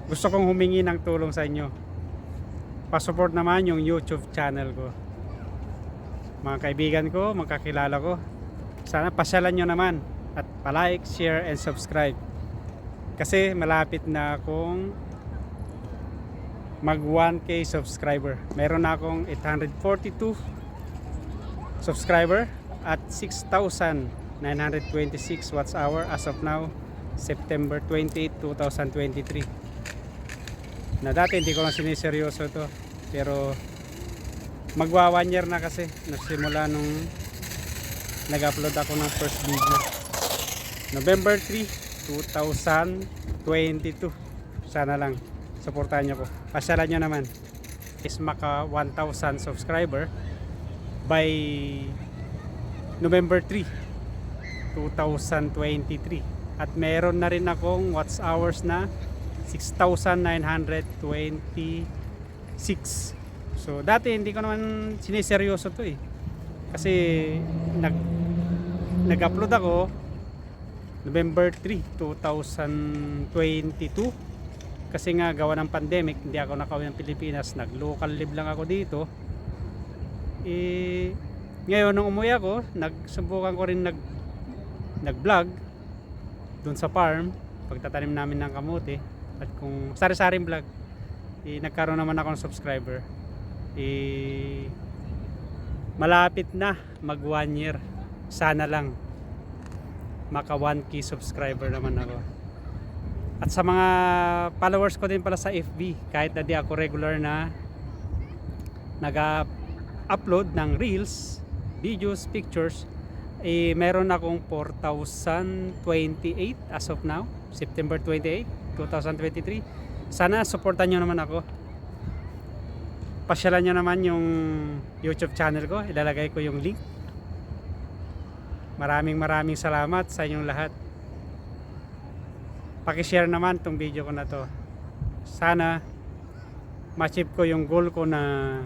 gusto kong humingi ng tulong sa inyo. Pasupport naman yung YouTube channel ko. Mga kaibigan ko, magkakilala ko, sana pasyalan nyo naman at palike, share, and subscribe. Kasi malapit na akong mag 1K subscriber. Meron na akong 842 subscriber at 6,926 watts hour as of now, September 28, 2023. Na dati hindi ko lang siniseryoso to, pero magwa 1 year na kasi nagsimula nung nag-upload ako ng first video, November 3, 2022. Sana lang suportahan nyo ko, pasyalan nyo naman is maka 1,000 subscriber by November 3, 2023. At meron na rin akong watts hours na 6,926. So dati hindi ko naman siniseryoso to eh. Kasi nag-upload ako November 3, 2022. Kasi nga gawa ng pandemic, hindi ako nakauwi ng Pilipinas. Nag-local live lang ako dito. Ngayon nung umuwi ako, nagsubukan ko rin nag-vlog dun sa farm, pagtatanim namin ng kamote at kung sari-saring vlog. Nagkaroon naman ako ng subscriber. Malapit na mag 1 year. Sana lang maka 1K subscriber naman ako. At sa mga followers ko din pala sa FB, kahit na di ako regular na nag-upload ng reels, videos, pictures, meron akong 4,028 as of now, September 28, 2023. Sana supportan nyo naman ako. Pasyalan nyo naman yung YouTube channel ko, ilalagay ko yung link. Maraming salamat sa inyong lahat. Paki-share naman tong video ko na to. Sana ma-achieve ko yung goal ko na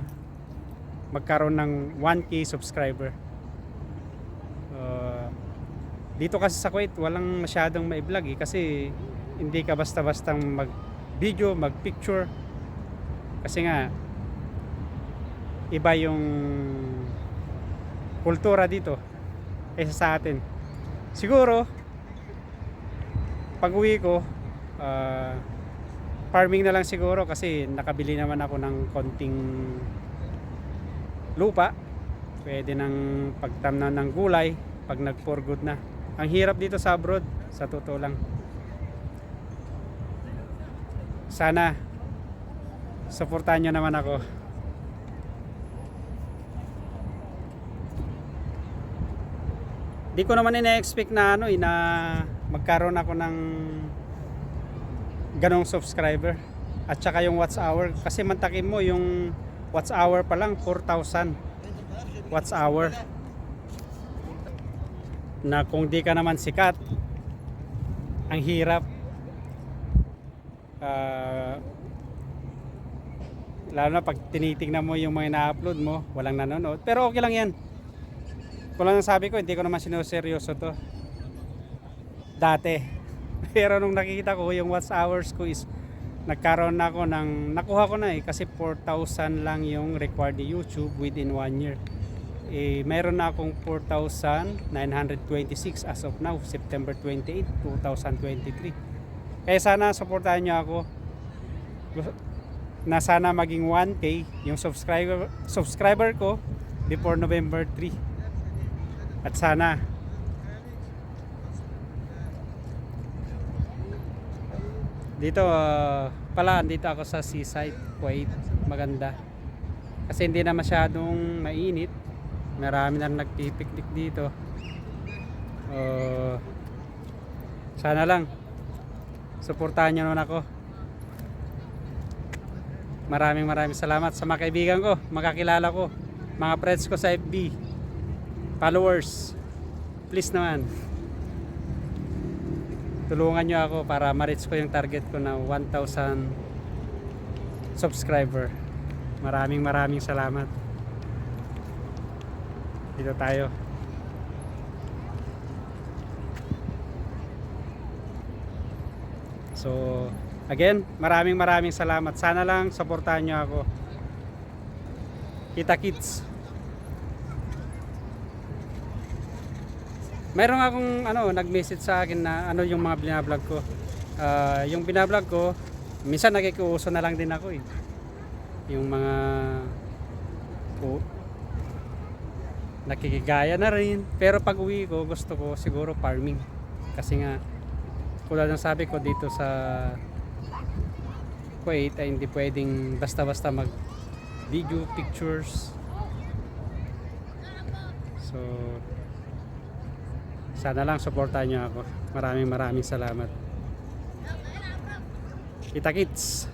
magkaroon ng 1K subscriber. Dito kasi sa Kuwait walang masyadong ma-vlog eh, kasi hindi ka basta-bastang mag-video, mag-picture. Kasi nga iba yung kultura dito kaysa sa atin. Siguro pag uwi ko, farming na lang siguro kasi nakabili naman ako ng konting lupa. Pwede ng pagtamnan ng gulay pag nag-for good na. Ang hirap dito sa abroad, sa totoo lang. Sana suportahan nyo naman ako. Di ko naman ina-expect na na magkaroon ako ng ganong subscriber at saka yung watts hour, kasi mantakin mo yung watts hour pa lang 4,000 watts hour, na kung di ka naman sikat ang hirap. Lalo na pag tinitingnan mo yung mga na-upload mo, walang nanonood, pero okay lang yan. Kung lang sabi ko, hindi ko naman sinuseryoso to dati. Pero nung nakikita ko yung watts hours ko is nagkaroon na ako ng, nakuha ko na kasi 4,000 lang yung required ni YouTube within 1 year. Mayroon na akong 4,926 as of now, September 28, 2023. Kaya sana supportahan nyo ako na sana maging 1K yung subscriber ko before November 3. At sana dito pala, dito ako sa seaside, Kuwait. Maganda kasi hindi na masyadong mainit. Marami na nagpipiknik dito. Sana lang suportahan nyo naman ako. Maraming salamat sa mga kaibigan ko, makakilala ko, mga friends ko sa FB, followers. Please naman tulungan nyo ako para ma-reach ko yung target ko na 1,000 subscriber. Maraming salamat. Dito tayo. So Again, maraming salamat. Sana lang suportahan nyo ako. Kita Kits. Meron akong nag-message sa akin na ano yung mga binablog ko. Yung binablog ko, minsan nakikiuso na lang din ako eh. Yung mga nakikigaya na rin. Pero pag uwi ko, gusto ko siguro farming. Kasi nga, tulad ng sabi ko dito sa Kuwait ay hindi pwedeng basta-basta mag video, pictures. So, sana lang supportahan nyo ako. Maraming salamat. Kita Kits.